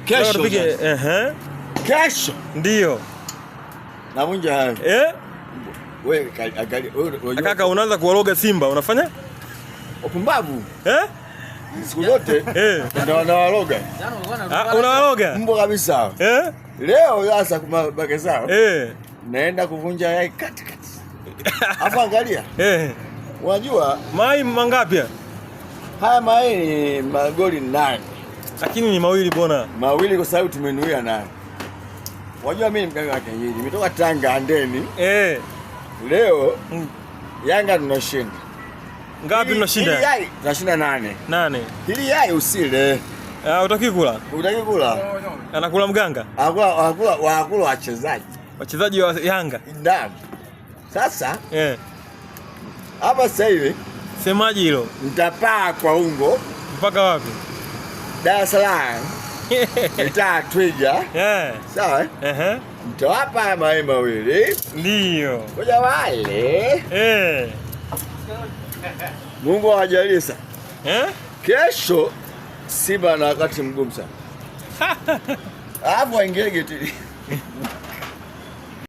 Kesho tupige kesho. Ndio. Navunja hayo. Wewe kaka unaanza kuwaloga Simba unafanya? Upumbavu. Siku zote ndio nawaloga. Unawaloga? Mbo kabisa. Leo sasa kumabake zao. Naenda kuvunja yai katikati. Hapa angalia. Unajua mai mangapi? Haya mai ni magoli 8. Lakini ni mawili bona. Mawili kwa sababu tumenuia nayo. Unajua mimi mganga wa kienyeji, nimetoka Tanga Andeni. Leo Yanga tunashinda. Ngapi tunashinda? Hili yai tunashinda 8. Hili yai usile. Utaki kula? Utaki kula? Anakula mganga? Wakula wachezaji. Wachezaji wa Yanga. Ndio. Sasa hapa sasa hivi semaji hilo? Mtapaa kwa ungo mpaka wapi? Dar es Salaam. Mtaa Twiga. Sawa? Mtawapa mai mawili. Ndio. Ngoja wale. Mungu awajalie sana. Kesho Simba na wakati mgumu sana. Hapo ingege tu.